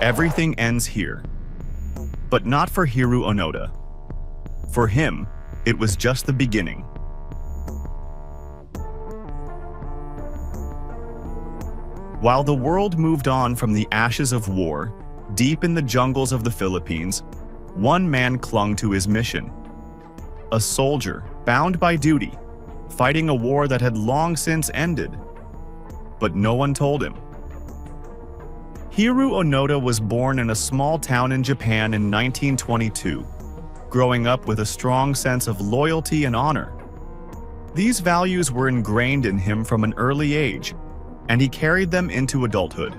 Everything ends here. But not for Hiroo Onoda. For him, it was just the beginning. While the world moved on from the ashes of war, deep in the jungles of the Philippines, one man clung to his mission. A soldier, bound by duty, fighting a war that had long since ended. But no one told him. Hiroo Onoda was born in a small town in Japan in 1922, growing up with a strong sense of loyalty and honor. These values were ingrained in him from an early age, and he carried them into adulthood.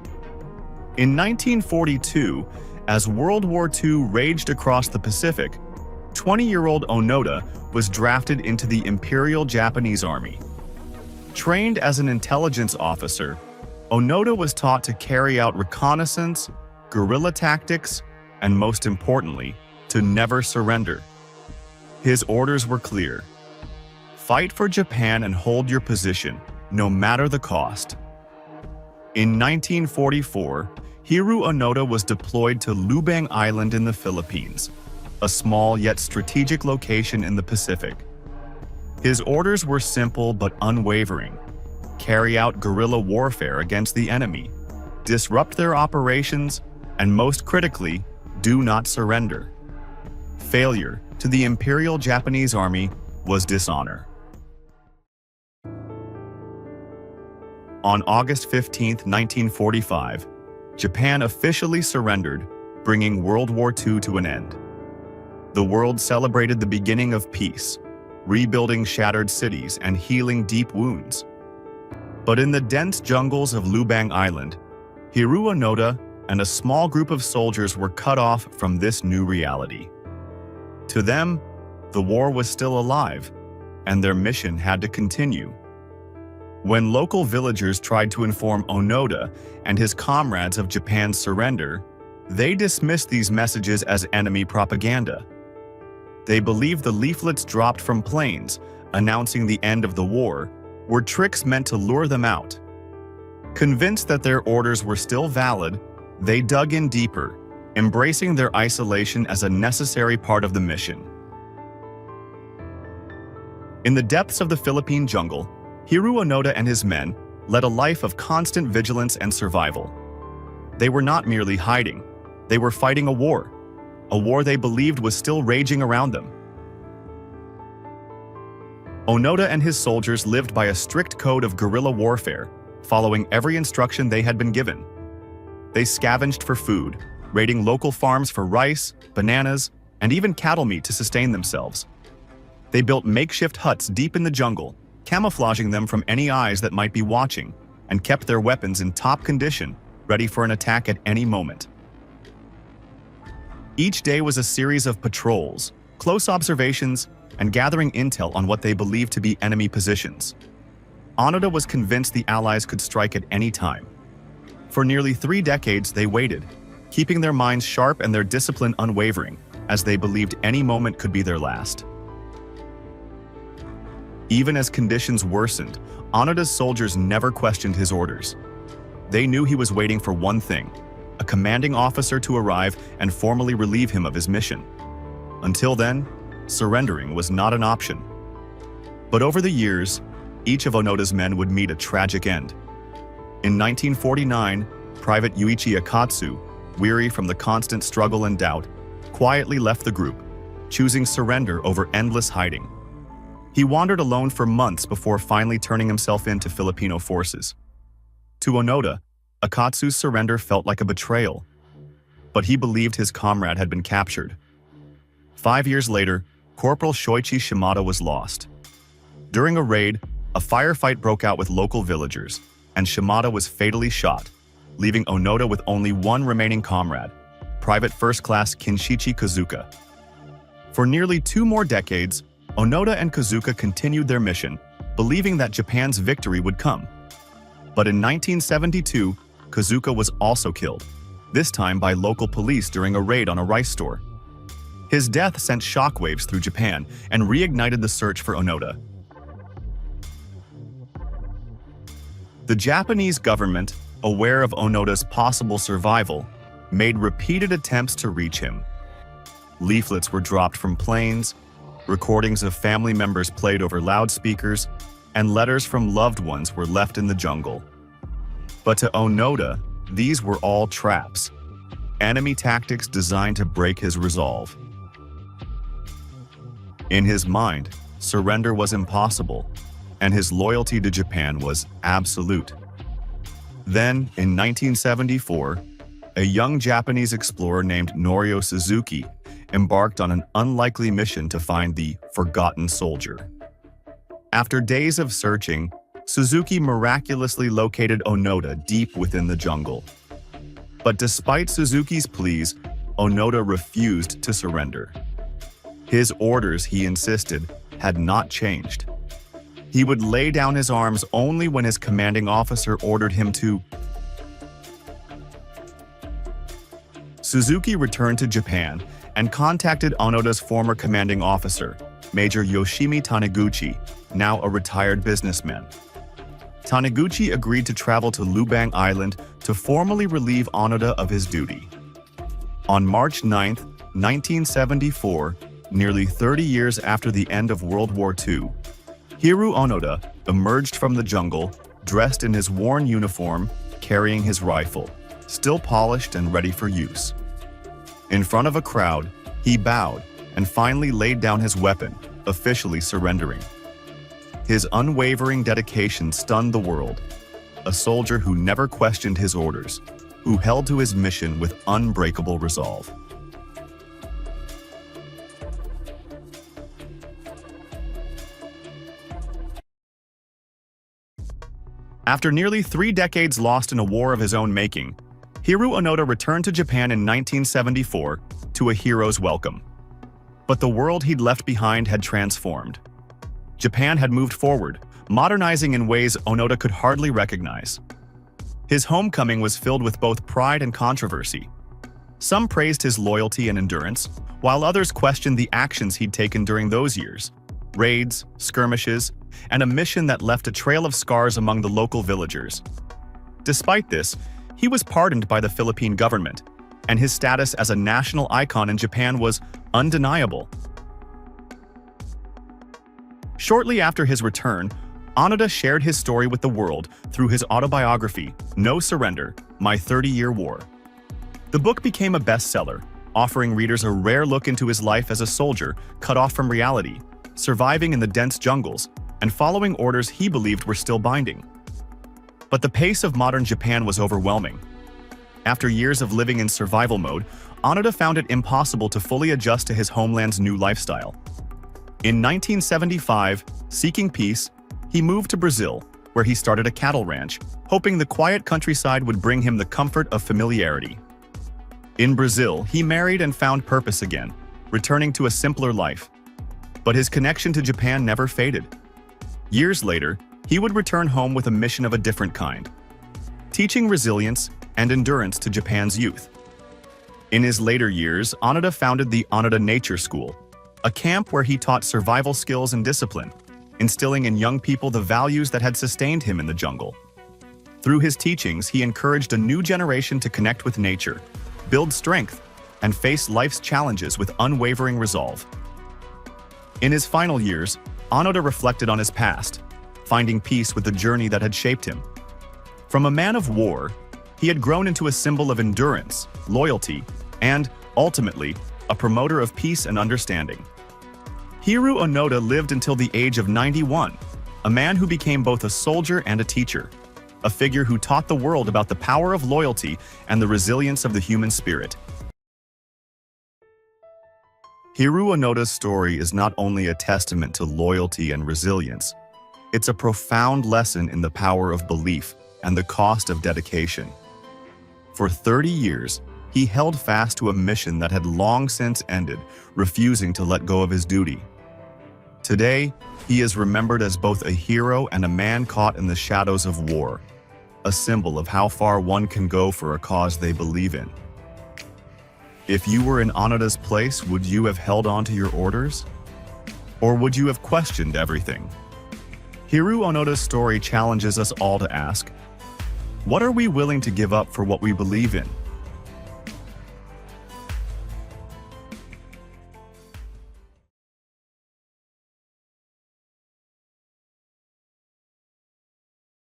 In 1942, as World War II raged across the Pacific, 20-year-old Onoda was drafted into the Imperial Japanese Army. Trained as an intelligence officer, Onoda was taught to carry out reconnaissance, guerrilla tactics, and most importantly, to never surrender. His orders were clear. Fight for Japan and hold your position, no matter the cost. In 1944, Hiroo Onoda was deployed to Lubang Island in the Philippines, a small yet strategic location in the Pacific. His orders were simple but unwavering. Carry out guerrilla warfare against the enemy, disrupt their operations, and most critically, do not surrender. Failure to the Imperial Japanese Army was dishonor. On August 15, 1945, Japan officially surrendered, bringing World War II to an end. The world celebrated the beginning of peace, rebuilding shattered cities and healing deep wounds. But in the dense jungles of Lubang Island, Hiroo Onoda and a small group of soldiers were cut off from this new reality. To them, the war was still alive, and their mission had to continue. When local villagers tried to inform Onoda and his comrades of Japan's surrender, they dismissed these messages as enemy propaganda. They believed the leaflets dropped from planes, announcing the end of the war, were tricks meant to lure them out. Convinced that their orders were still valid, they dug in deeper, embracing their isolation as a necessary part of the mission. In the depths of the Philippine jungle, Hiroo Onoda and his men led a life of constant vigilance and survival. They were not merely hiding, they were fighting a war they believed was still raging around them. Onoda and his soldiers lived by a strict code of guerrilla warfare, following every instruction they had been given. They scavenged for food, raiding local farms for rice, bananas, and even cattle meat to sustain themselves. They built makeshift huts deep in the jungle, camouflaging them from any eyes that might be watching, and kept their weapons in top condition, ready for an attack at any moment. Each day was a series of patrols, close observations, and gathering intel on what they believed to be enemy positions. Onoda was convinced the Allies could strike at any time. For nearly 3 decades, they waited, keeping their minds sharp and their discipline unwavering, as they believed any moment could be their last. Even as conditions worsened, Onoda's soldiers never questioned his orders. They knew he was waiting for one thing: a commanding officer to arrive and formally relieve him of his mission. Until then, surrendering was not an option. But over the years, each of Onoda's men would meet a tragic end. In 1949, Private Yuichi Akatsu, weary from the constant struggle and doubt, quietly left the group, choosing surrender over endless hiding. He wandered alone for months before finally turning himself in to Filipino forces. To Onoda, Akatsu's surrender felt like a betrayal, but he believed his comrade had been captured. 5 years later, Corporal Shoichi Shimada was lost. During a raid, a firefight broke out with local villagers, and Shimada was fatally shot, leaving Onoda with only one remaining comrade, Private First Class Kinshichi Kazuka. For nearly 2 more decades, Onoda and Kazuka continued their mission, believing that Japan's victory would come. But in 1972, Kazuka was also killed, this time by local police during a raid on a rice store. His death sent shockwaves through Japan and reignited the search for Onoda. The Japanese government, aware of Onoda's possible survival, made repeated attempts to reach him. Leaflets were dropped from planes, recordings of family members played over loudspeakers, and letters from loved ones were left in the jungle. But to Onoda, these were all traps, enemy tactics designed to break his resolve. In his mind, surrender was impossible, and his loyalty to Japan was absolute. Then, in 1974, a young Japanese explorer named Norio Suzuki embarked on an unlikely mission to find the forgotten soldier. After days of searching, Suzuki miraculously located Onoda deep within the jungle. But despite Suzuki's pleas, Onoda refused to surrender. His orders, he insisted, had not changed. He would lay down his arms only when his commanding officer ordered him to. Suzuki returned to Japan and contacted Onoda's former commanding officer, Major Yoshimi Taniguchi, now a retired businessman. Taniguchi agreed to travel to Lubang Island to formally relieve Onoda of his duty. On March 9, 1974, nearly 30 years after the end of World War II, Hiroo Onoda emerged from the jungle, dressed in his worn uniform, carrying his rifle, still polished and ready for use. In front of a crowd, he bowed and finally laid down his weapon, officially surrendering. His unwavering dedication stunned the world, a soldier who never questioned his orders, who held to his mission with unbreakable resolve. After nearly 3 decades lost in a war of his own making, Hiroo Onoda returned to Japan in 1974 to a hero's welcome. But the world he'd left behind had transformed. Japan had moved forward, modernizing in ways Onoda could hardly recognize. His homecoming was filled with both pride and controversy. Some praised his loyalty and endurance, while others questioned the actions he'd taken during those years: raids, skirmishes, and a mission that left a trail of scars among the local villagers. Despite this, he was pardoned by the Philippine government, and his status as a national icon in Japan was undeniable. Shortly after his return, Onoda shared his story with the world through his autobiography, No Surrender: My 30-Year War. The book became a bestseller, offering readers a rare look into his life as a soldier cut off from reality, surviving in the dense jungles, and following orders he believed were still binding. But the pace of modern Japan was overwhelming. After years of living in survival mode, Onoda found it impossible to fully adjust to his homeland's new lifestyle. In 1975, seeking peace, he moved to Brazil, where he started a cattle ranch, hoping the quiet countryside would bring him the comfort of familiarity. In Brazil, he married and found purpose again, returning to a simpler life. But his connection to Japan never faded. Years later, he would return home with a mission of a different kind, teaching resilience and endurance to Japan's youth. In his later years, Onoda founded the Onoda Nature School, a camp where he taught survival skills and discipline, instilling in young people the values that had sustained him in the jungle. Through his teachings, he encouraged a new generation to connect with nature, build strength, and face life's challenges with unwavering resolve. In his final years, Onoda reflected on his past, finding peace with the journey that had shaped him. From a man of war, he had grown into a symbol of endurance, loyalty, and, ultimately, a promoter of peace and understanding. Hiroo Onoda lived until the age of 91, a man who became both a soldier and a teacher, a figure who taught the world about the power of loyalty and the resilience of the human spirit. Hiroo Onoda's story is not only a testament to loyalty and resilience, it's a profound lesson in the power of belief and the cost of dedication. For 30 years, he held fast to a mission that had long since ended, refusing to let go of his duty. Today, he is remembered as both a hero and a man caught in the shadows of war, a symbol of how far one can go for a cause they believe in. If you were in Onoda's place, would you have held on to your orders? Or would you have questioned everything? Hiroo Onoda's story challenges us all to ask, what are we willing to give up for what we believe in?